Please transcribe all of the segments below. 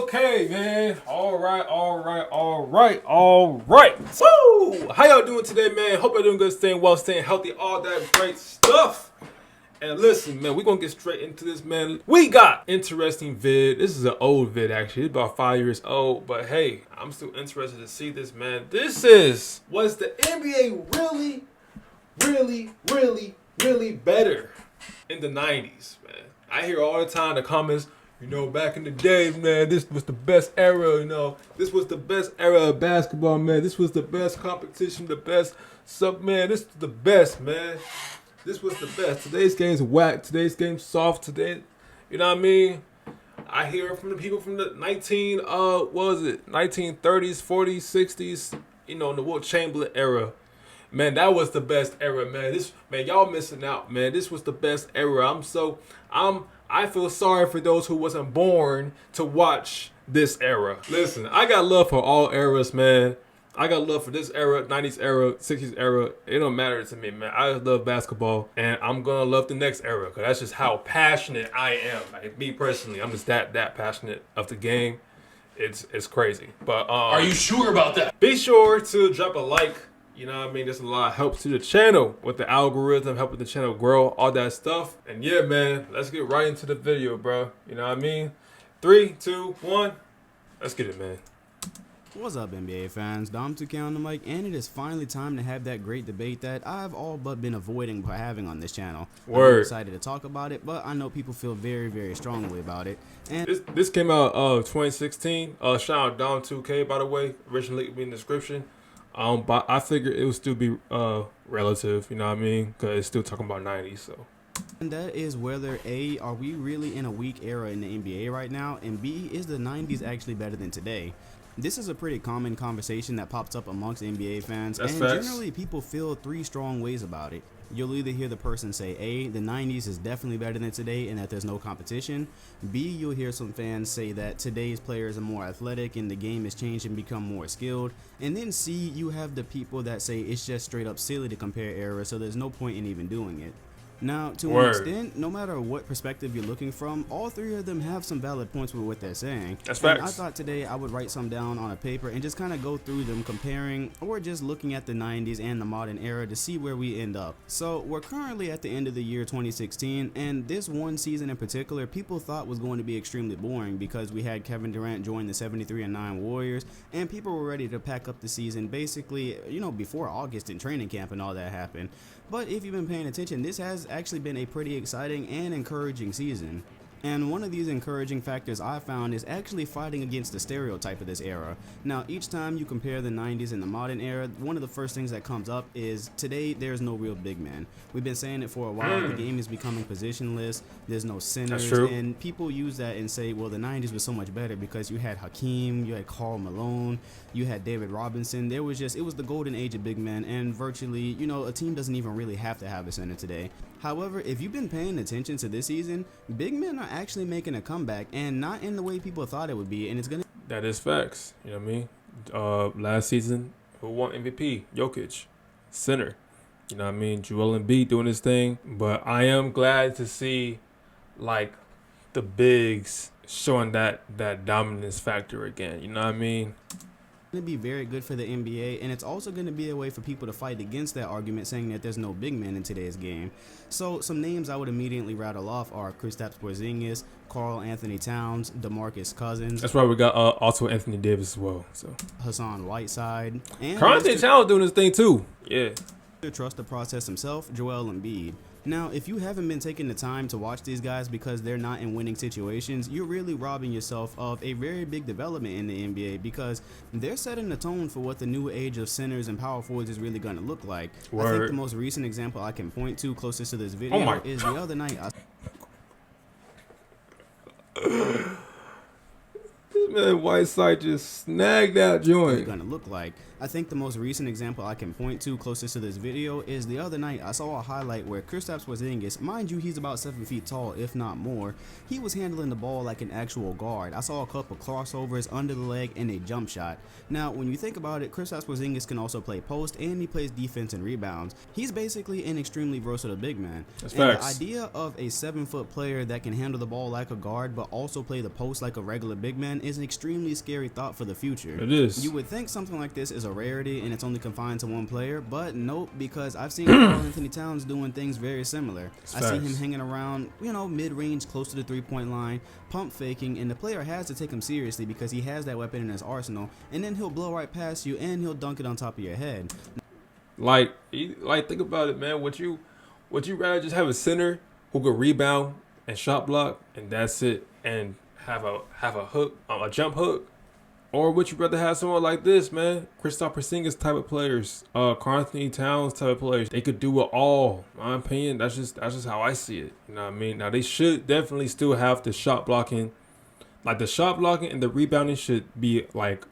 Okay, man. All right. So, how y'all doing today, man? Hope y'all doing good, staying well, staying healthy, all that great stuff. And listen, man, we're going to get straight into this, man. We got interesting vid. This is an old vid, actually. It's about 5 years old. But hey, I'm still interested to see this, man. Was the NBA really better in the 90s, man? I hear all the time the comments, back in the day, man, this was the best era, this was the best era of basketball, man. This was the best competition, the best man. This was the best, man. This was the best. Today's game's whack. Today's game's soft. Today, you know what I mean? I hear from the people from the 1930s, 40s, 60s, in the Wilt Chamberlain era. Man, that was the best era, man. Y'all missing out, man. This was the best era. I feel sorry for those who wasn't born to watch this era. Listen, I got love for all eras, man. I got love for this era, 90s era, 60s era. It don't matter to me, man. I love basketball, and I'm gonna love the next era, because that's just how passionate I am. Like, me personally, I'm just that passionate of the game. It's crazy. But are you sure about that? Be sure to drop a like. You know what I mean? There's a lot of help to the channel with the algorithm, helping the channel grow, all that stuff. And yeah, man, let's get right into the video, bro. You know what I mean? 3, 2, 1. Let's get it, man. What's up, NBA fans? Dom2K on the mic, and it is finally time to have that great debate that I've all but been avoiding having on this channel. Word. I'm excited to talk about it, but I know people feel very, very strongly about it. And this came out 2016. Shout out Dom2K, by the way. Original link will be in the description. But I figured it would still be relative, you know what I mean? Because it's still talking about 90s, so. And that is whether A, are we really in a weak era in the NBA right now? And B, is the 90s actually better than today? This is a pretty common conversation that pops up amongst NBA fans, That's and facts. Generally people feel three strong ways about it. You'll either hear the person say A, the 90s is definitely better than today and that there's no competition. B, you'll hear some fans say that today's players are more athletic and the game has changed and become more skilled. And then C, you have the people that say it's just straight up silly to compare eras, so there's no point in even doing it. Now, to an extent, no matter what perspective you're looking from, all three of them have some valid points with what they're saying. That's facts. I thought today I would write some down on a paper and just kind of go through them, comparing or just looking at the 90s and the modern era to see where we end up. So we're currently at the end of the year 2016, and this one season in particular people thought was going to be extremely boring because we had Kevin Durant join the 73-9 Warriors, and people were ready to pack up the season basically, before August and training camp and all that happened. But if you've been paying attention, this has actually been a pretty exciting and encouraging season. And one of these encouraging factors I found is actually fighting against the stereotype of this era. Now, each time you compare the 90s and the modern era, one of the first things that comes up is today there's no real big man. We've been saying it for a while. The game is becoming positionless. There's no centers. That's true. And people use that and say, well, the 90s was so much better because you had Hakeem, you had Karl Malone, you had David Robinson. It was the golden age of big men, and virtually, a team doesn't even really have to have a center today. However, if you've been paying attention to this season, big men are actually making a comeback, and not in the way people thought it would be, and it's gonna. That is facts. You know what I mean? Last season, who won MVP? Jokic, center. You know what I mean? Joel Embiid doing his thing. But I am glad to see, the bigs showing that dominance factor again. You know what I mean? Going to be very good for the NBA, and it's also going to be a way for people to fight against that argument saying that there's no big men in today's game. So some names I would immediately rattle off are Kristaps Porzingis, Karl Anthony Towns, DeMarcus Cousins. That's why we got also Anthony Davis as well. So Hassan Whiteside. And Karl Anthony Towns doing his thing too. Yeah. Trust the process himself, Joel Embiid. Now, if you haven't been taking the time to watch these guys because they're not in winning situations, you're really robbing yourself of a very big development in the NBA because they're setting the tone for what the new age of centers and power forwards is really going to look like. Word. I think the most recent example I can point to closest to this video is the other night. This man Whiteside just snagged that joint. Gonna look like. I think the most recent example I can point to closest to this video is the other night I saw a highlight where Kristaps Porzingis, mind you he's about 7 feet tall if not more, he was handling the ball like an actual guard. I saw a couple crossovers under the leg and a jump shot. Now when you think about it, Kristaps Porzingis can also play post and he plays defense and rebounds. He's basically an extremely versatile big man. That's and facts. The idea of a 7-foot player that can handle the ball like a guard but also play the post like a regular big man is an extremely scary thought for the future. It is. You would think something like this is a rarity and it's only confined to one player, but nope, because I've seen Karl Anthony Towns doing things very similar. I see him hanging around, mid-range, close to the three-point line, pump faking, and the player has to take him seriously because he has that weapon in his arsenal, and then he'll blow right past you and he'll dunk it on top of your head. Like think about it, man. Would you rather just have a center who could rebound and shot block and that's it, and have a hook, a jump hook, or would you rather have someone like this, man? Kristaps Porzingis type of players, Karl Anthony Towns type of players. They could do it all. In my opinion, that's just how I see it. You know what I mean? Now they should definitely still have the shot blocking, like the shot blocking and the rebounding should be like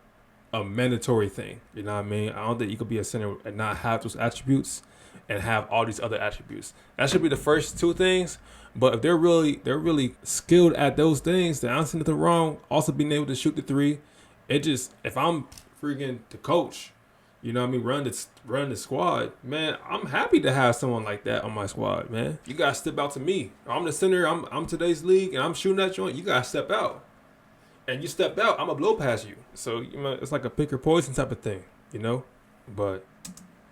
a mandatory thing. You know what I mean? I don't think you could be a center and not have those attributes and have all these other attributes. That should be the first two things. But if they're really skilled at those things, then I don't see nothing wrong. Also being able to shoot the three. It just, if I'm freaking the coach, you know what I mean, run the squad, man, I'm happy to have someone like that on my squad, man. You gotta step out to me. I'm the center. I'm today's league, and I'm shooting that joint. You gotta step out. And you step out, I'm going to blow past you. So, it's like a pick or poison type of thing, But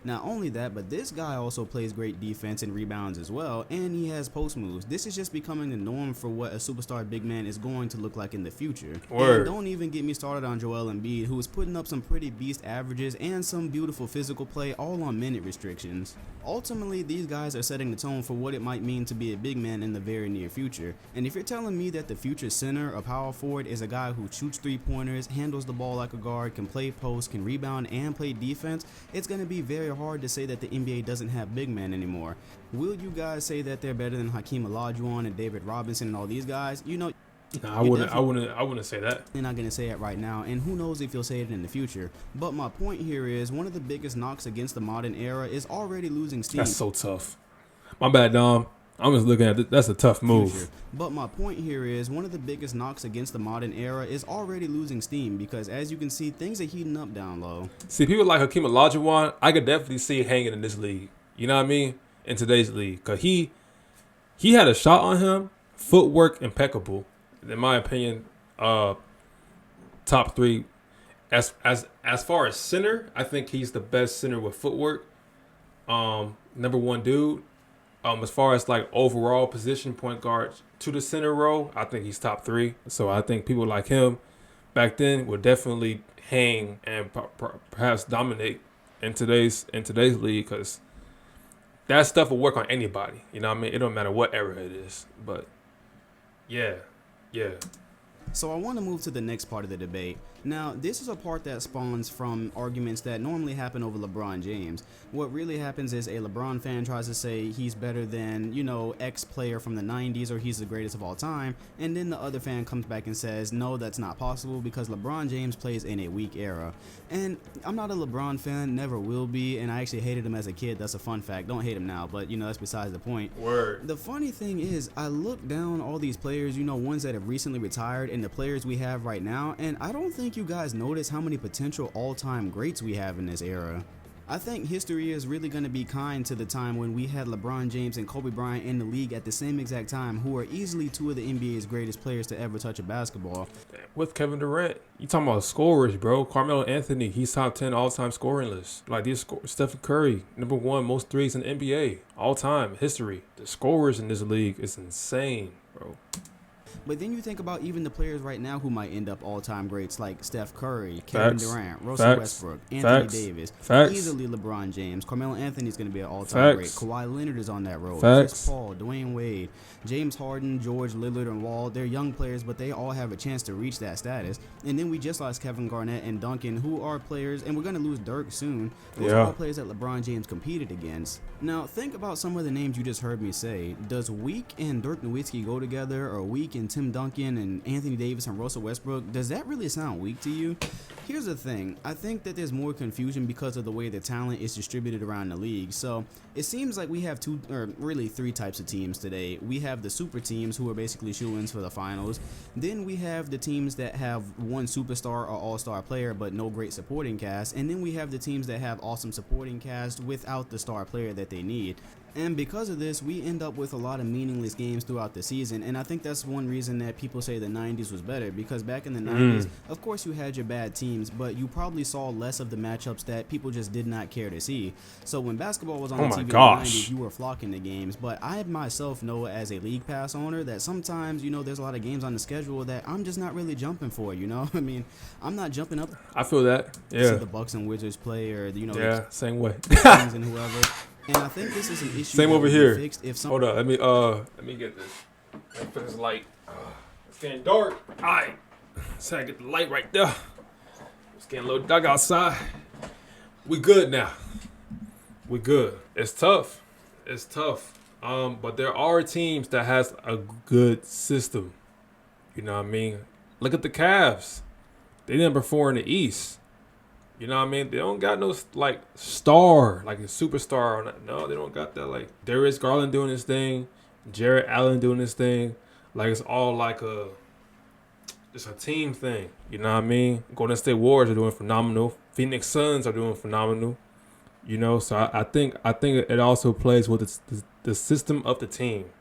not only that, but this guy also plays great defense and rebounds as well, and he has post moves. This is just becoming the norm for what a superstar big man is going to look like in the future. Word. And don't even get me started on Joel Embiid, who is putting up some pretty beast averages and some beautiful physical play, all on minute restrictions. Ultimately, these guys are setting the tone for what it might mean to be a big man in the very near future. And if you're telling me that the future center or power forward is a guy who shoots three-pointers, handles the ball like a guard, can play post, can rebound, and play defense, it's going to be very hard to say that the NBA doesn't have big men anymore. Will you guys say that they're better than Hakeem Olajuwon and David Robinson and all these guys? I wouldn't say that. You're not going to say it right now, and who knows if you'll say it in the future. But my point here is one of the biggest knocks against the modern era is already losing steam. That's so tough. My bad, Dom. I'm just looking at it. That's a tough move. But my point here is one of the biggest knocks against the modern era is already losing steam because, as you can see, things are heating up down low. See, people like Hakeem Olajuwon, I could definitely see hanging in this league. You know what I mean? In today's league. Because he had a shot on him, footwork impeccable. In my opinion, top three. As far as center, I think he's the best center with footwork. Number one dude. As far as like overall position, point guard to the center role, I think he's top three. So I think people like him back then would definitely hang and perhaps dominate in today's league because that stuff will work on anybody. You know what I mean? It don't matter what era it is. But yeah. So I want to move to the next part of the debate. Now, this is a part that spawns from arguments that normally happen over LeBron James. What really happens is a LeBron fan tries to say he's better than, X player from the 90s or he's the greatest of all time, and then the other fan comes back and says, no, that's not possible because LeBron James plays in a weak era. And I'm not a LeBron fan, never will be, and I actually hated him as a kid. That's a fun fact. Don't hate him now, but, that's besides the point. Word. The funny thing is, I look down all these players, ones that have recently retired and the players we have right now, and I don't think you guys notice how many potential all-time greats we have in this era. I think history is really going to be kind to the time when we had LeBron James and Kobe Bryant in the league at the same exact time, who are easily two of the NBA's greatest players to ever touch a basketball. With Kevin Durant, you talking about scorers, bro. Carmelo Anthony, he's top 10 all-time scoring list. Like these Stephen Curry, number one most threes in the NBA, all-time history. The scorers in this league is insane, bro. But then you think about even the players right now who might end up all-time greats like Steph Curry, Kevin Durant, Russell Westbrook, Anthony Davis, easily LeBron James. Carmelo Anthony's going to be an all-time great. Kawhi Leonard is on that road. Chris Paul, Dwayne Wade, James Harden, George Lillard, and Wall. They're young players, but they all have a chance to reach that status. And then we just lost Kevin Garnett and Duncan, who are players, and we're going to lose Dirk soon. Those are all players that LeBron James competed against. Now, think about some of the names you just heard me say. Does Weak and Dirk Nowitzki go together, or Weak and Tim Duncan and Anthony Davis and Russell Westbrook? Does that really sound weak to you? Here's the thing. I think that there's more confusion because of the way the talent is distributed around the league. So it seems like we have three types of teams today. We have the super teams who are basically shoo-ins for the finals. Then we have the teams that have one superstar or all-star player but no great supporting cast. And then we have the teams that have awesome supporting cast without the star player that they need. And because of this, we end up with a lot of meaningless games throughout the season. And I think that's one reason that people say the 90s was better. Because back in the 90s, of course, you had your bad teams, but you probably saw less of the matchups that people just did not care to see. So when basketball was on the TV in the 90s, you were flocking to games. But I myself know as a league pass owner that sometimes, there's a lot of games on the schedule that I'm just not really jumping for, I mean, I'm not jumping up. I feel that. Yeah. To see the Bucks and Wizards play or, Yeah, same way. Kings and whoever. And I think this is an issue. Same over here. Fixed if Hold up, let me get this. Let me put this light. It's getting dark. All right, so I get the light right there. It's getting a little dark outside. We good now. We good. It's tough. It's tough. But there are teams that has a good system. You know what I mean? Look at the Cavs. They number 4 in the East. You know what I mean? They don't got no, star, like a superstar. No, they don't got that. Like, Darius Garland doing his thing. Jarrett Allen doing his thing. Like, it's all just a team thing. You know what I mean? Golden State Warriors are doing phenomenal. Phoenix Suns are doing phenomenal. So I think it also plays with the system of the team.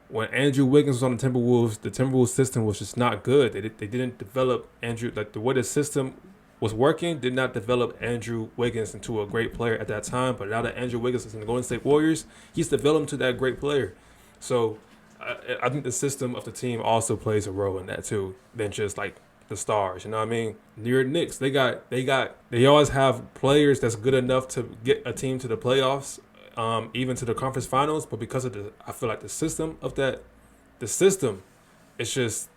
When Andrew Wiggins was on the Timberwolves system was just not good. They didn't develop Andrew, the way the system was working, did not develop Andrew Wiggins into a great player at that time. But now that Andrew Wiggins is in the Golden State Warriors, he's developed to that great player. So I think the system of the team also plays a role in that too, than just the stars. You know what I mean? New York Knicks, they always have players that's good enough to get a team to the playoffs, even to the conference finals. But because of I feel like the system, it's just.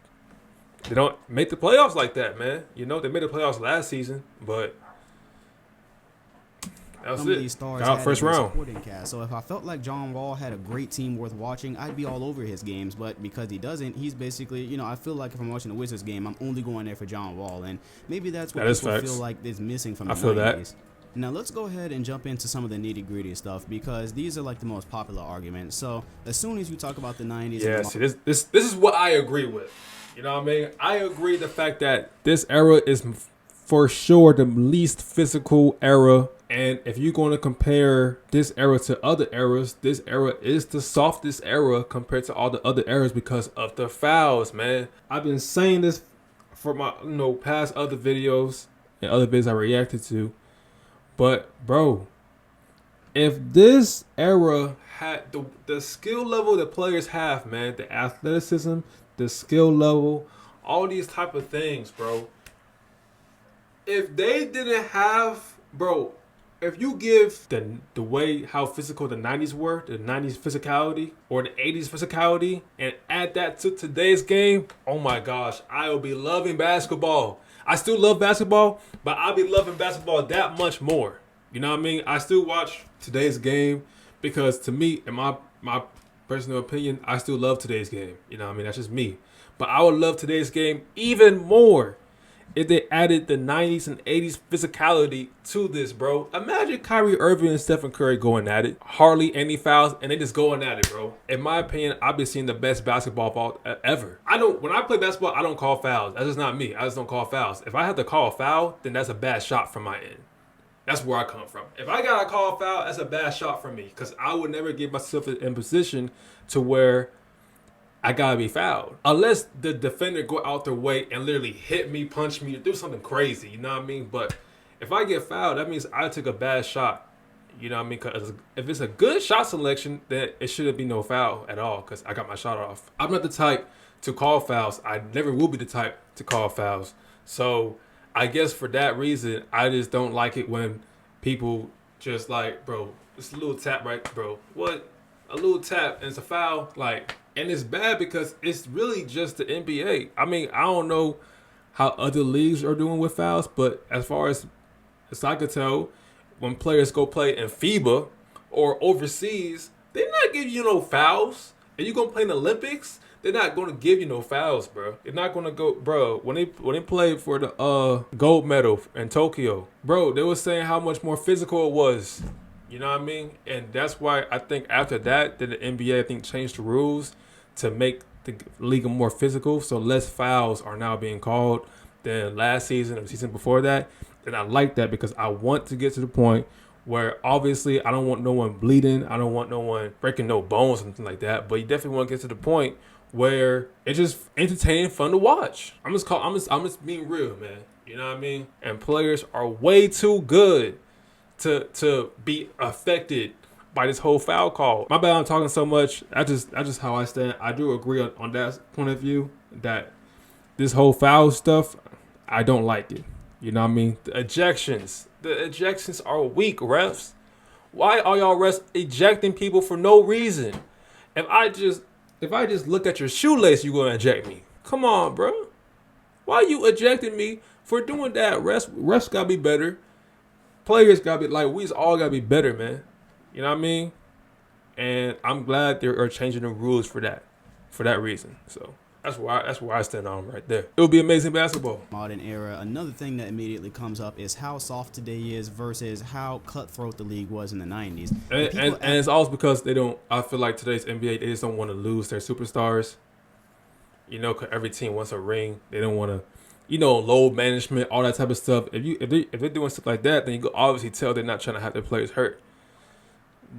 They don't make the playoffs like that, man. They made the playoffs last season, but that was some it. Of these stars Got out had first a round. Supporting cast. So if I felt like John Wall had a great team worth watching, I'd be all over his games. But because he doesn't, he's basically, I feel like if I'm watching the Wizards game, I'm only going there for John Wall, and maybe that's what people feel like is missing from the 90s. I feel that. Now let's go ahead and jump into some of the nitty-gritty stuff because these are the most popular arguments. So as soon as you talk about the 90s, yeah, see, this is what I agree with. You know what I mean? I agree the fact that this era is for sure the least physical era. And if you're going to compare this era to other eras, this era is the softest era compared to all the other eras because of the fouls, man. I've been saying this for my past other videos and other videos I reacted to. But, bro, if this era had the skill level that players have, man, the athleticism, the skill level, all these type of things, bro. If they didn't have, bro, if you give the way how physical the 90s were, the 90s physicality or the 80s physicality, and add that to today's game, oh my gosh, I will be loving basketball. I still love basketball, but I'll be loving basketball that much more. You know what I mean? I still watch today's game because to me, in my personal opinion, I still love today's game. You know what I mean? That's just me. But I would love today's game even more if they added the 90s and 80s physicality to this, bro. Imagine Kyrie Irving and Stephen Curry going at it. Hardly any fouls, and they just going at it, bro. In my opinion, I've been seeing the best basketball ball ever. When I play basketball, I don't call fouls. That's just not me. I just don't call fouls. If I have to call a foul, then that's a bad shot from my end. That's where I come from. If I gotta call a foul, that's a bad shot for me because I would never get myself in position to where I gotta be fouled. Unless the defender go out their way and literally hit me, punch me, or do something crazy, you know what I mean? But if I get fouled, that means I took a bad shot. You know what I mean? Because if it's a good shot selection, then it shouldn't be no foul at all because I got my shot off. I'm not the type to call fouls. I never will be the type to call fouls. So I guess for that reason, I just don't like it when people just bro, it's a little tap right, bro. What? A little tap and it's a foul? And it's bad because it's really just the NBA. I mean, I don't know how other leagues are doing with fouls, but as far as I could tell, when players go play in FIBA or overseas, they're not giving you no fouls. And you gonna play in the Olympics, they're not gonna give you no fouls, bro. They're not gonna go, bro. When they played for the gold medal in Tokyo, bro, they were saying how much more physical it was. You know what I mean? And that's why I think after that, the NBA I think changed the rules to make the league more physical, so less fouls are now being called than last season or the season before that. And I like that because I want to get to the point where obviously I don't want no one bleeding. I don't want no one breaking no bones or something like that. But you definitely want to get to the point where it's just entertaining, fun to watch. I'm just being real, man. You know what I mean? And players are way too good to be affected by this whole foul call. My bad, I'm talking so much. That's just how I stand. I do agree on that point of view that this whole foul stuff, I don't like it. You know what I mean? The ejections are weak, refs. Why are y'all refs ejecting people for no reason? If I just look at your shoelace, you gonna eject me? Come on, bro. Why are you ejecting me for doing that? Refs gotta be better. Players gotta be like, we all gotta be better, man. You know what I mean? And I'm glad they are changing the rules for that reason. So that's where I stand on right there. It will be amazing basketball. Modern era. Another thing that immediately comes up is how soft today is versus how cutthroat the league was in the 90s. And it's also because I feel like today's NBA, they just don't want to lose their superstars. You know, 'cause every team wants a ring. They don't want to, load management, all that type of stuff. If they're doing stuff like that, then you can obviously tell they're not trying to have their players hurt.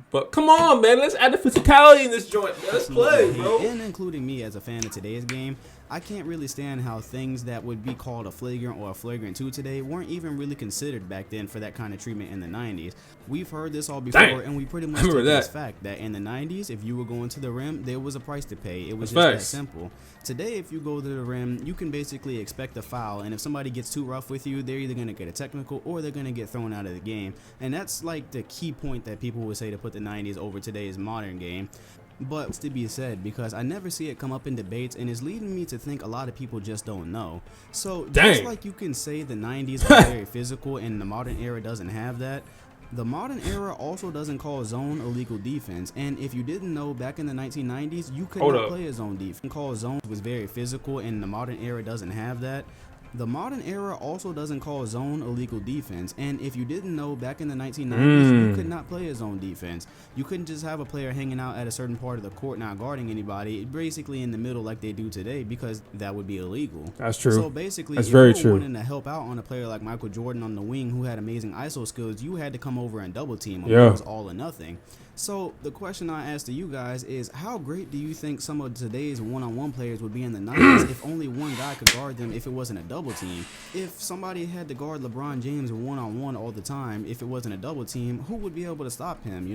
But come on, man. Let's add the physicality in this joint. Let's play, bro. And including me as a fan of today's game, I can't really stand how things that would be called a flagrant or a flagrant 2 today weren't even really considered back then for that kind of treatment in the 90s. We've heard this all before, and we pretty much take this fact that in the 90s, if you were going to the rim, there was a price to pay. It was just that simple. Today, if you go to the rim, you can basically expect a foul, and if somebody gets too rough with you, they're either going to get a technical or they're going to get thrown out of the game. And that's like the key point that people would say to put the 90s over today's modern game. But it's to be said, because I never see it come up in debates, and it's leading me to think a lot of people just don't know. So just like you can say the 90s are very physical and the modern era doesn't have that, the modern era also doesn't call zone illegal defense. And if you didn't know, back in the 1990s, you could not play a zone defense. Call zone was very physical, and the modern era doesn't have that. The modern era also doesn't call zone illegal defense, and if you didn't know, back in the 1990s, you could not play a zone defense. You couldn't just have a player hanging out at a certain part of the court not guarding anybody, basically in the middle like they do today, because that would be illegal. That's true. So basically, that's if very you were true. wanting to help out on a player like Michael Jordan on the wing who had amazing ISO skills, you had to come over and double team him. It was all or nothing. So the question I ask to you guys is, how great do you think some of today's one-on-one players would be in the 90s if only one guy could guard them if it wasn't a double team? If somebody had to guard LeBron James one-on-one all the time, if it wasn't a double team, who would be able to stop him,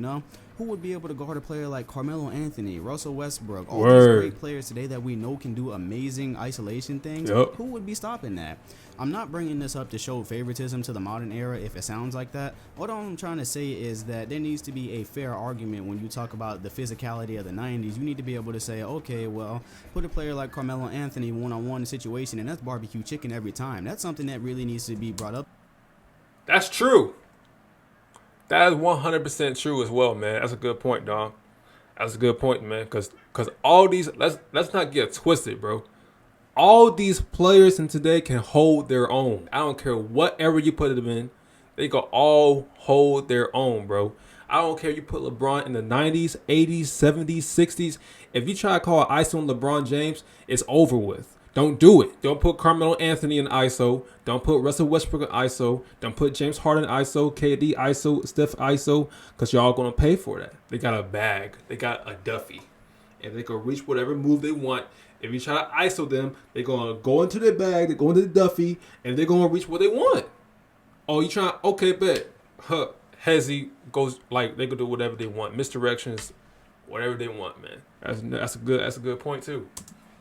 Who would be able to guard a player like Carmelo Anthony, Russell Westbrook, all these great players today that we know can do amazing isolation things? Who would be stopping that? I'm not bringing this up to show favoritism to the modern era if it sounds like that. What I'm trying to say is that there needs to be a fair argument when you talk about the physicality of the 90s. You need to be able to say, okay, well, put a player like Carmelo Anthony one-on-one situation, and that's barbecue chicken every time. That's something that really needs to be brought up. That's true. That is 100% true as well, man. That's a good point, dog. That's a good point, man. Because all these, let's not get twisted, bro. All these players in today can hold their own. I don't care what era you put them in. They can all hold their own, bro. I don't care if you put LeBron in the 90s, 80s, 70s, 60s. If you try to call ISO on LeBron James, it's over with. Don't do it. Don't put Carmelo Anthony in ISO. Don't put Russell Westbrook in ISO. Don't put James Harden in ISO, KD ISO, Steph ISO, because y'all going to pay for that. They got a bag. They got a Duffy. And they can reach whatever move they want. If you try to ISO them, they're going to go into their bag, they're going to the Duffy, and they're going to reach what they want. Oh, you trying? Okay, bet. Hezzy goes, like, they can do whatever they want. Misdirections, whatever they want, man. That's a good point, too.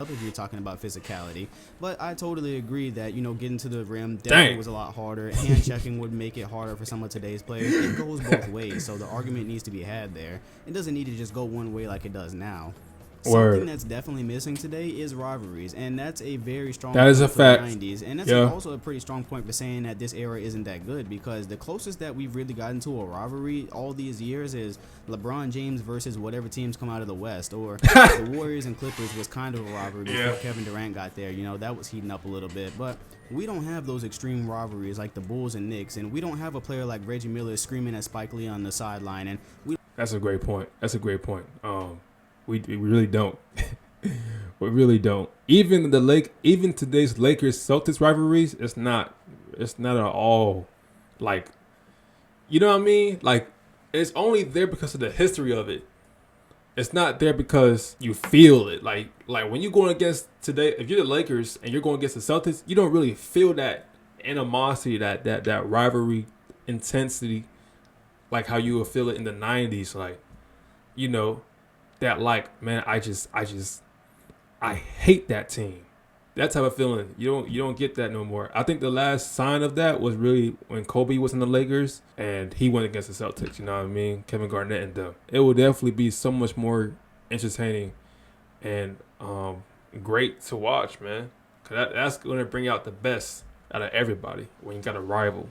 If you're talking about physicality, but I totally agree that getting to the rim definitely was a lot harder. Hand checking would make it harder for some of today's players. It goes both ways, so the argument needs to be had there. It doesn't need to just go one way like it does now. Something that's definitely missing today is rivalries, and that's a very strong point is a fact. For the 90s, and that's also a pretty strong point for saying that this era isn't that good, because the closest that we've really gotten to a rivalry all these years is LeBron James versus whatever teams come out of the West, or the Warriors and Clippers was kind of a rivalry before Kevin Durant got there. That was heating up a little bit, but we don't have those extreme rivalries like the Bulls and Knicks, and we don't have a player like Reggie Miller screaming at Spike Lee on the sideline. And that's a great point. We really don't. We really don't. Even today's Lakers Celtics rivalries, it's not at all like You know what I mean? Like, it's only there because of the history of it. It's not there because you feel it. Like when you're going against today, if you're the Lakers and you're going against the Celtics, you don't really feel that animosity, that rivalry intensity, like how you would feel it in the '90s. Like, you know, that like, man, I hate that team. That type of feeling, you don't get that no more. I think the last sign of that was really when Kobe was in the Lakers and he went against the Celtics. You know what I mean? Kevin Garnett and them. It will definitely be so much more entertaining and great to watch, man. Cause that's gonna bring out the best out of everybody when you got a rival.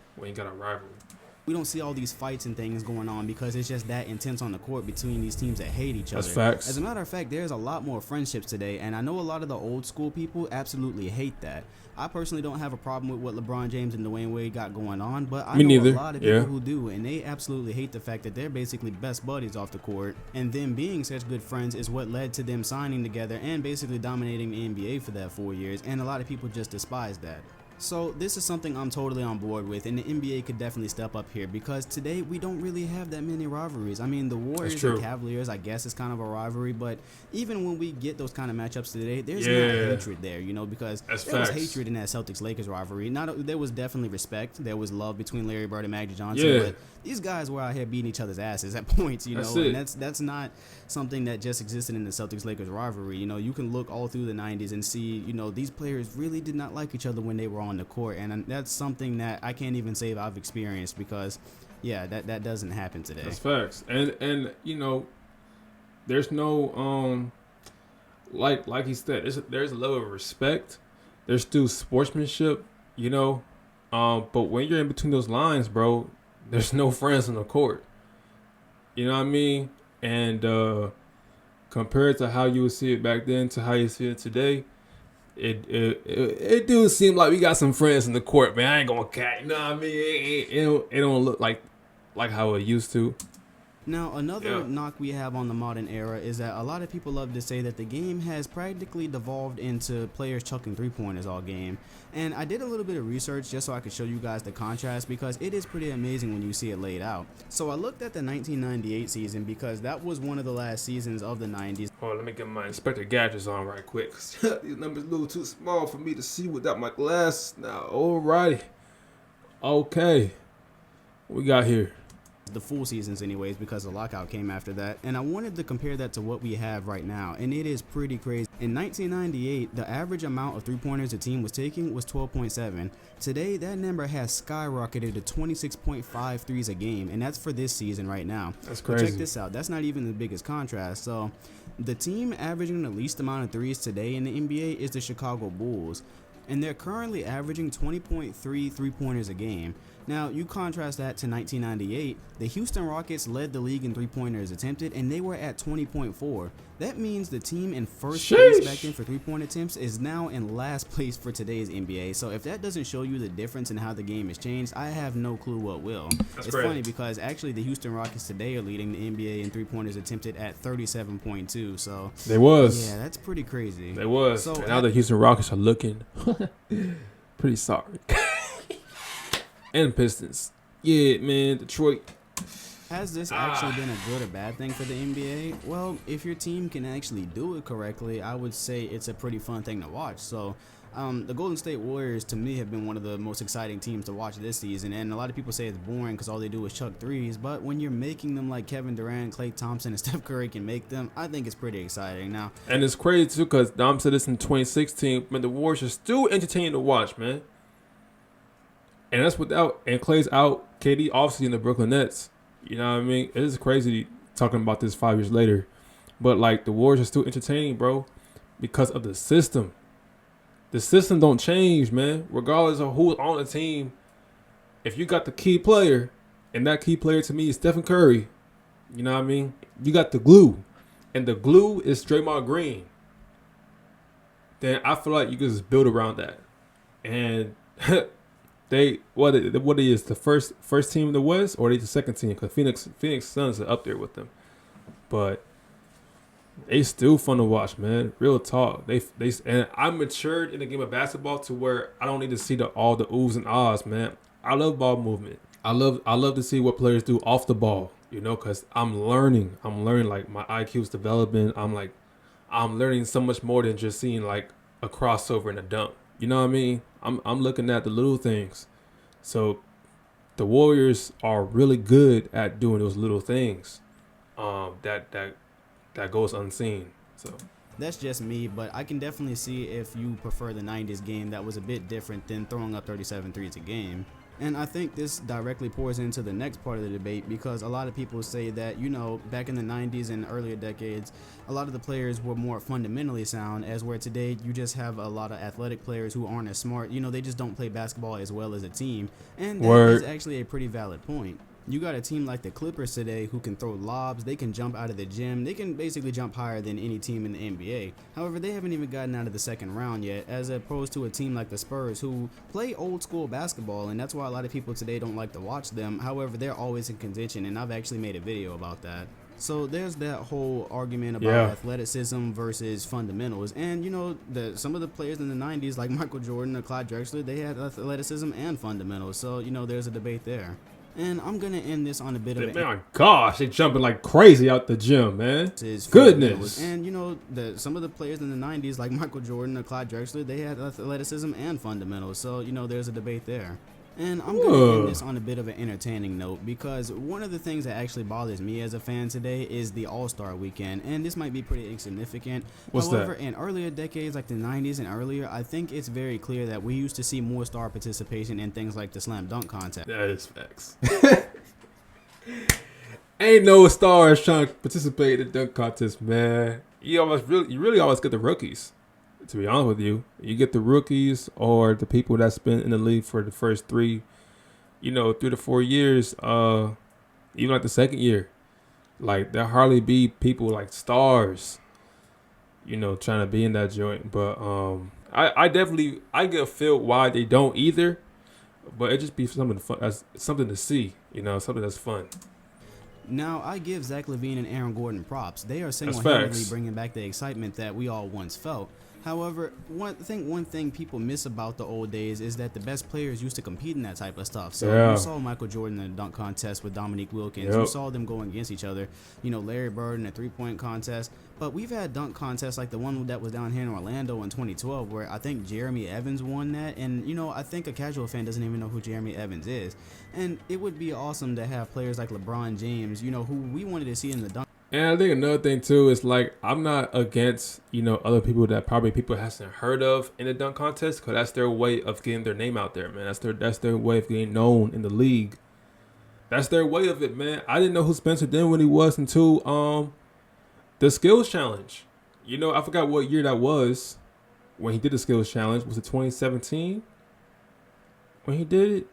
We don't see all these fights and things going on because it's just that intense on the court between these teams that hate each other. That's facts. As a matter of fact, there's a lot more friendships today, and I know a lot of the old school people absolutely hate that. I personally don't have a problem with what LeBron James and Dwayne Wade got going on, but I know a lot of people who do, and they absolutely hate the fact that they're basically best buddies off the court, and them being such good friends is what led to them signing together and basically dominating the NBA for that 4 years, and a lot of people just despise that. So this is something I'm totally on board with, and the NBA could definitely step up here because today we don't really have that many rivalries. I mean, the Warriors and Cavaliers, I guess, is kind of a rivalry, but even when we get those kind of matchups today, there's not hatred there, you know, because there was hatred in that Celtics-Lakers rivalry. There was definitely respect. There was love between Larry Bird and Magic Johnson, but these guys were out here beating each other's asses at points, you know, and that's not something that just existed in the Celtics-Lakers rivalry. You know, you can look all through the 90s and see, you know, these players really did not like each other when they were on the court, and that's something that I can't even say I've experienced because, that doesn't happen today. That's facts, and you know, there's no like he said, there's a level of respect. There's still sportsmanship, you know, but when you're in between those lines, bro, there's no friends on the court. You know what I mean? And compared to how you would see it back then to how you see it today, it do seem like we got some friends in the court, man. I ain't gonna cat. You know what I mean? It don't look like how it used to. Now, another knock we have on the modern era is that a lot of people love to say that the game has practically devolved into players chucking three-pointers all game. And I did a little bit of research just so I could show you guys the contrast because it is pretty amazing when you see it laid out. So I looked at the 1998 season because that was one of the last seasons of the 90s. Oh, let me get my Inspector Gadgets on right quick. These numbers a little too small for me to see without my glasses now. Alrighty. Okay. What we got here? The full seasons anyways because the lockout came after that, and I wanted to compare that to what we have right now, and it is pretty crazy. In 1998, the average amount of three-pointers a team was taking was 12.7. Today, that number has skyrocketed to 26.5 threes a game, and that's for this season right now. That's crazy. But check this out. That's not even the biggest contrast. So, the team averaging the least amount of threes today in the NBA is the Chicago Bulls, and they're currently averaging 20.3 three-pointers a game. Now, you contrast that to 1998, the Houston Rockets led the league in three-pointers attempted, and they were at 20.4. That means the team in first place back then for three-point attempts is now in last place for today's NBA. So if that doesn't show you the difference in how the game has changed, I have no clue what will. It's funny because actually the Houston Rockets today are leading the NBA in three-pointers attempted at 37.2. So they was. Yeah, that's pretty crazy. They was. So now the Houston Rockets are looking pretty sorry. And Pistons. Yeah, man, Detroit. Has this actually been a good or bad thing for the NBA? Well, if your team can actually do it correctly, I would say it's a pretty fun thing to watch. So, the Golden State Warriors, to me, have been one of the most exciting teams to watch this season. And a lot of people say it's boring because all they do is chuck threes. But when you're making them like Kevin Durant, Klay Thompson, and Steph Curry can make them, I think it's pretty exciting. Now, and it's crazy, too, because Dom said this in 2016, man, the Warriors are still entertaining to watch, man. And that's without, and Klay's out, KD obviously in the Brooklyn Nets. You know what I mean? It is crazy talking about this 5 years later. But, like, the Warriors are still entertaining, bro, because of the system. The system don't change, man. Regardless of who's on the team, if you got the key player, and that key player to me is Stephen Curry, you know what I mean? You got the glue. And the glue is Draymond Green. Then I feel like you can just build around that. And... what is the first team in the West, or they the second team? Because Phoenix Suns are up there with them, but they still fun to watch, man. Real talk. They and I matured in the game of basketball to where I don't need to see all the oohs and ahs, man. I love ball movement. I love to see what players do off the ball, because I'm learning. Like my IQ's developing. I'm learning so much more than just seeing like a crossover and a dunk. You know what I mean? I'm looking at the little things. So the Warriors are really good at doing those little things. That goes unseen. So That's just me, but I can definitely see if you prefer the 90s game that was a bit different than throwing up 37 threes a game. And I think this directly pours into the next part of the debate because a lot of people say that, back in the 90s and earlier decades, a lot of the players were more fundamentally sound, as where today you just have a lot of athletic players who aren't as smart. They just don't play basketball as well as a team. And that is actually a pretty valid point. You got a team like the Clippers today who can throw lobs, they can jump out of the gym, they can basically jump higher than any team in the NBA. However, they haven't even gotten out of the second round yet, as opposed to a team like the Spurs who play old school basketball, and that's why a lot of people today don't like to watch them. However, they're always in contention, and I've actually made a video about that. So there's that whole argument about athleticism versus fundamentals. And, some of the players in the 90s, like Michael Jordan or Clyde Drexler, they had athleticism and fundamentals. So, there's a debate there. And I'm going to end this on a bit of my gosh, they jumping like crazy out the gym, man. Goodness. And, some of the players in the 90s, like Michael Jordan or Clyde Drexler, they had athleticism and fundamentals. So, there's a debate there. And I'm going to end this on a bit of an entertaining note because one of the things that actually bothers me as a fan today is the All-Star Weekend, and this might be pretty insignificant. However, in earlier decades like the 90s and earlier, I think it's very clear that we used to see more star participation in things like the slam dunk contest. That is facts. Ain't no stars trying to participate in the dunk contest, man. You really always get the rookies. To be honest with you, you get the rookies or the people that's been in the league for the first 3 to 4 years, even like the second year. Like there hardly be people like stars, trying to be in that joint. But I get a feel why they don't either. But it just be something fun, something to see, something that's fun. Now, I give Zach LaVine and Aaron Gordon props. They are single-handedly bringing back the excitement that we all once felt. However, one thing people miss about the old days is that the best players used to compete in that type of stuff. So you saw Michael Jordan in the dunk contest with Dominique Wilkins. You saw them going against each other. Larry Bird in a three-point contest. But we've had dunk contests like the one that was down here in Orlando in 2012 where I think Jeremy Evans won that. And, I think a casual fan doesn't even know who Jeremy Evans is. And it would be awesome to have players like LeBron James, who we wanted to see in the dunk. And I think another thing too is like I'm not against other people that probably people hasn't heard of in the dunk contest because that's their way of getting their name out there, man. That's their way of getting known in the league. That's their way of it, man. I didn't know who Spencer Dinwiddie was until the skills challenge. I forgot what year that was when he did the skills challenge. Was it 2017 when he did it?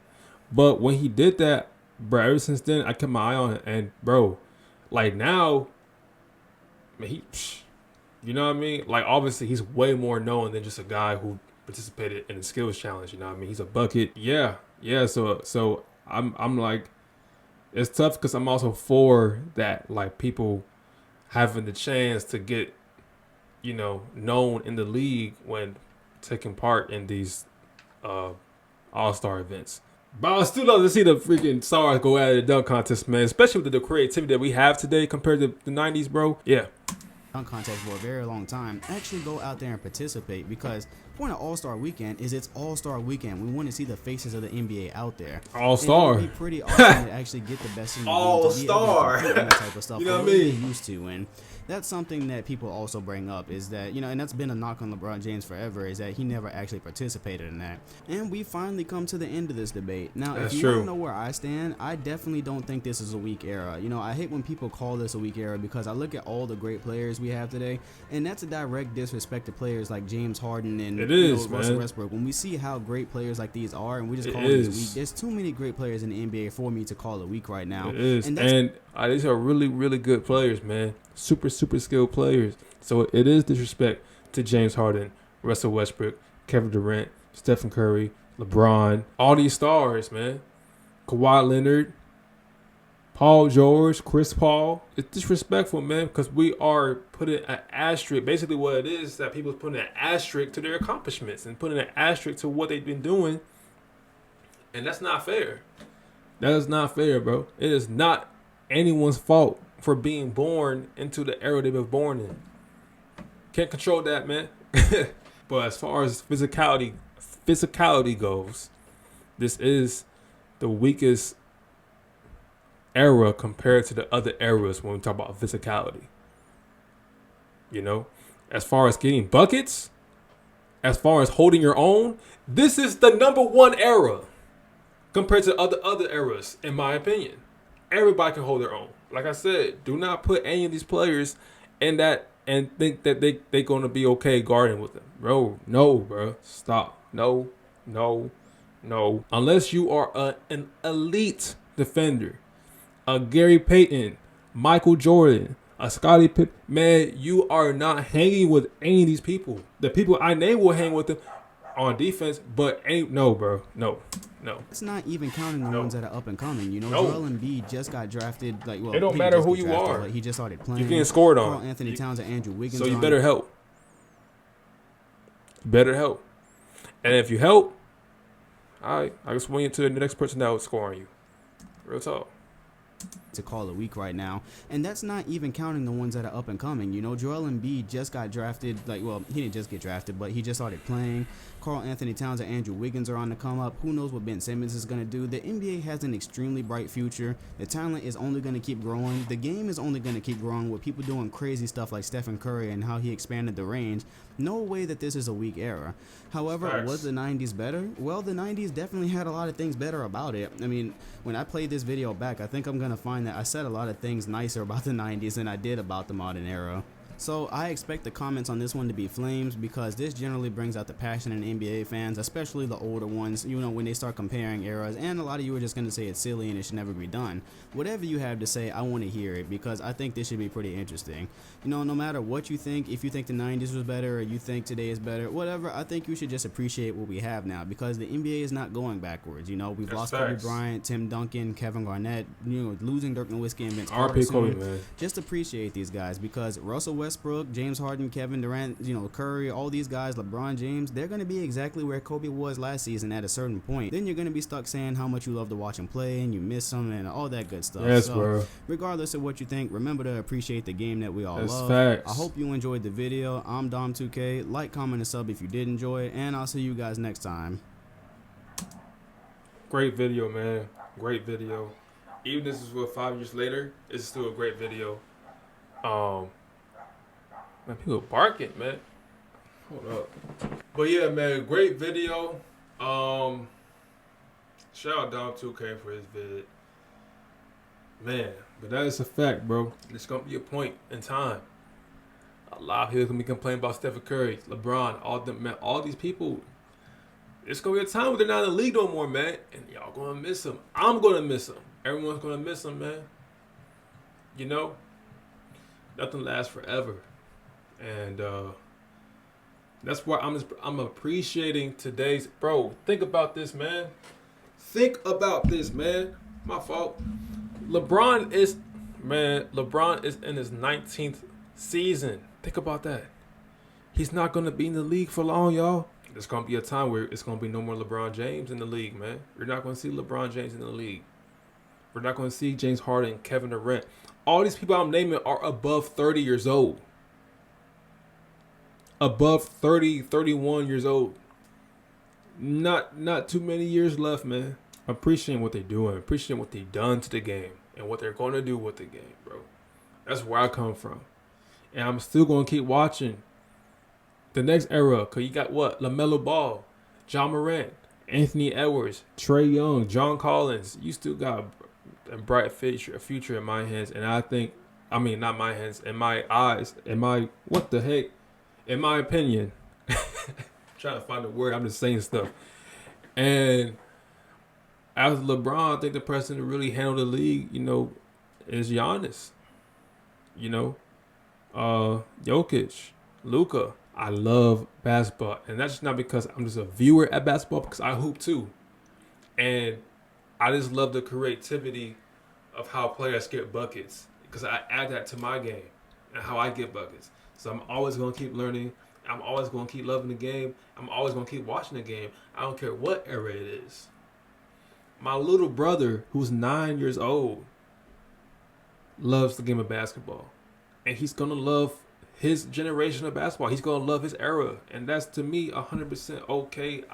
But when he did that, bro, ever since then I kept my eye on it, and bro. Like now, man, you know what I mean? Like obviously he's way more known than just a guy who participated in the skills challenge. You know what I mean? He's a bucket. Yeah. So I'm like, it's tough because I'm also for that. Like people having the chance to get, known in the league when taking part in these all-star events. But I still love to see the freaking stars go at the dunk contest, man. Especially with the creativity that we have today compared to the 90s, bro. Yeah. Dunk contest for a very long time. Actually go out there and participate because the point of All-Star Weekend is it's All-Star Weekend. We want to see the faces of the NBA out there. All-Star. It would be pretty awesome to actually get the best in the All-Star. That type of stuff. You know what I mean? Used to, and that's something that people also bring up is that, and that's been a knock on LeBron James forever, is that he never actually participated in that. And we finally come to the end of this debate. Now, if you want to know where I stand, I definitely don't think this is a weak era. I hate when people call this a weak era because I look at all the great players we have today, and that's a direct disrespect to players like James Harden and Russell Westbrook. When we see how great players like these are, and we just call these weak, there's too many great players in the NBA for me to call it weak right now. It is, and these are really, really good players, man. Super skilled players. So it is disrespect to James Harden, Russell Westbrook, Kevin Durant, Stephen Curry, LeBron, all these stars, man. Kawhi Leonard, Paul George, Chris Paul. It's disrespectful, man, because we are putting an asterisk. Basically what it is that people are putting an asterisk to their accomplishments and putting an asterisk to what they've been doing. And that's not fair. That is not fair, bro. It is not anyone's fault for being born into the era they've been born in. Can't control that, man. But as far as physicality goes, this is the weakest era compared to the other eras when we talk about physicality. You know, as far as getting buckets, as far as holding your own, this is the number one era compared to other eras, in my opinion. Everybody can hold their own. Like I said, do not put any of these players in that and think that they're going to be okay guarding with them. Bro, no, bro. Stop. No. Unless you are an elite defender, a Gary Payton, Michael Jordan, a Scottie Pippen, man, you are not hanging with any of these people. The people I name will hang with them on defense, but no, bro. No. It's not even counting the ones that are up and coming. You know, Joel Embiid just got drafted. It don't matter who you are. Like, he just started playing. You're getting scored on. Carl Anthony Towns and Andrew Wiggins. So you better help. And if you help, I can swing you to the next person that will score on you. Real talk. To call a week right now, and that's not even counting the ones that are up and coming. You know, Joel Embiid just got drafted. He didn't just get drafted, but he just started playing. Carl Anthony Towns and Andrew Wiggins are on the come up. Who knows what Ben Simmons is going to do? The NBA has an extremely bright future. The talent is only going to keep growing. The game is only going to keep growing with people doing crazy stuff like Stephen Curry and how he expanded the range. No way that this is a weak era. However, was the 90s better? Well, the 90s definitely had a lot of things better about it. I mean, when I played this video back, I think I'm going to find that I said a lot of things nicer about the 90s than I did about the modern era. So I expect the comments on this one to be flames, because this generally brings out the passion in NBA fans, especially the older ones, you know, when they start comparing eras, and a lot of you are just going to say it's silly and it should never be done. Whatever you have to say, I want to hear it, because I think this should be pretty interesting. You know, no matter what you think, if you think the 90s was better or you think today is better, whatever, I think you should just appreciate what we have now, because the NBA is not going backwards. You know, we've lost Kobe Bryant, Tim Duncan, Kevin Garnett, you know, losing Dirk Nowitzki and Vince Carter. Kobe, man. Just appreciate these guys, because Russell Westbrook, James Harden, Kevin Durant, you know, Curry, all these guys, LeBron James, they're going to be exactly where Kobe was last season at a certain point. Then you're going to be stuck saying how much you love to watch him play and you miss him and all that good stuff. Yes, so, bro. Regardless of what you think, remember to appreciate the game that we all love. Facts. I hope you enjoyed the video. I'm Dom2K. Like, comment, and sub if you did enjoy it, and I'll see you guys next time. Great video, man. Great video. Even this is 5 years later, it's still a great video. Man, people barking, man. Hold up. But yeah, man, great video. Shout out Dom2K for his vid. Man, but that is a fact, bro. There's gonna be a point in time. A lot of people gonna be complaining about Stephen Curry, LeBron, all these people. It's gonna be a time where they're not in the league no more, man. And y'all gonna miss them. I'm gonna miss them. Everyone's gonna miss them, man. You know, nothing lasts forever. And that's why I'm appreciating today's, bro. Think about this, man. My fault. LeBron is in his 19th season. Think about that. He's not gonna be in the league for long, y'all. There's gonna be a time where it's gonna be no more LeBron James in the league, man. You're not gonna see LeBron James in the league. We're not gonna see James Harden, Kevin Durant. All these people I'm naming are above 30 years old. Above 30, 31 years old. Not too many years left, man. Appreciating what they're doing. Appreciating what they've done to the game. And what they're going to do with the game, bro. That's where I come from. And I'm still going to keep watching the next era. Because you got what? LaMelo Ball, John Morant, Anthony Edwards, Trae Young, John Collins. You still got a bright future in my hands. And I think, not my hands, in my eyes, in my opinion. I'm trying to find a word. I'm just saying stuff. And as LeBron, I think the person to really handle the league, you know, is Giannis. You know, Jokic, Luka. I love basketball, and that's just not because I'm just a viewer at basketball, because I hoop too, and I just love the creativity of how players get buckets, because I add that to my game and how I get buckets. So I'm always gonna keep learning. I'm always gonna keep loving the game. I'm always gonna keep watching the game. I don't care what era it is. My little brother, who's 9 years old, loves the game of basketball. And he's going to love his generation of basketball. He's going to love his era. And that's, to me, 100% okay.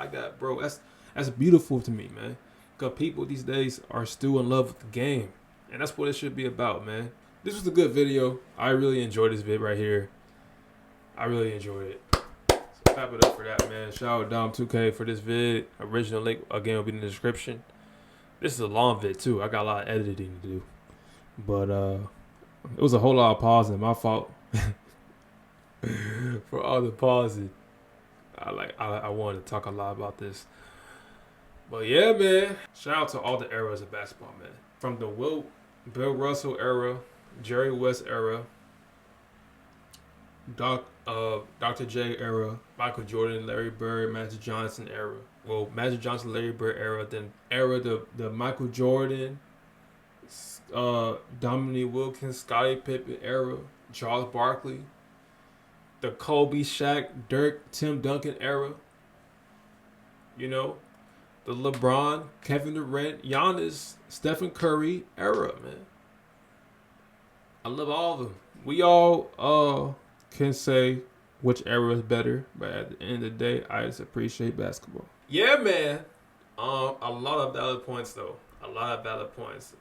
That's beautiful to me, man. Because people these days are still in love with the game. And that's what it should be about, man. This was a good video. I really enjoyed this vid right here. I really enjoyed it. So clap it up for that, man. Shout out Dom2K for this vid. Original link, again, will be in the description. This is a long vid, too. I got a lot of editing to do. But it was a whole lot of pausing. My fault. For all the pausing. I wanted to talk a lot about this. But yeah, man. Shout out to all the eras of basketball, man. From the Bill Russell era, Jerry West era, Dr. J era, Michael Jordan, Larry Bird, Magic Johnson era. Well, Magic Johnson, Larry Bird era, then the Michael Jordan, Dominique Wilkins, Scottie Pippen era, Charles Barkley, the Kobe, Shaq, Dirk, Tim Duncan era. You know, the LeBron, Kevin Durant, Giannis, Stephen Curry era, man. I love all of them. We all can say which era is better, but at the end of the day, I just appreciate basketball. Yeah, man. A lot of valid points, though. A lot of valid points.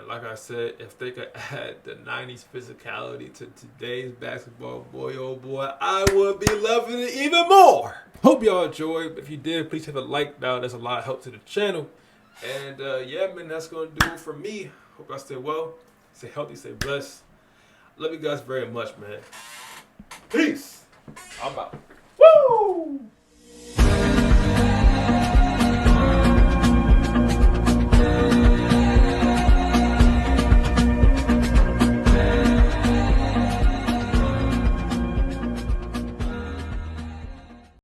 Like I said, if they could add the 90s physicality to today's basketball, boy, oh boy, I would be loving it even more. Hope y'all enjoyed. If you did, please hit a like down. There's a lot of help to the channel. And yeah, man, that's going to do it for me. Hope y'all stay well, stay healthy, stay blessed. Love you guys very much, man. Peace. I'm out.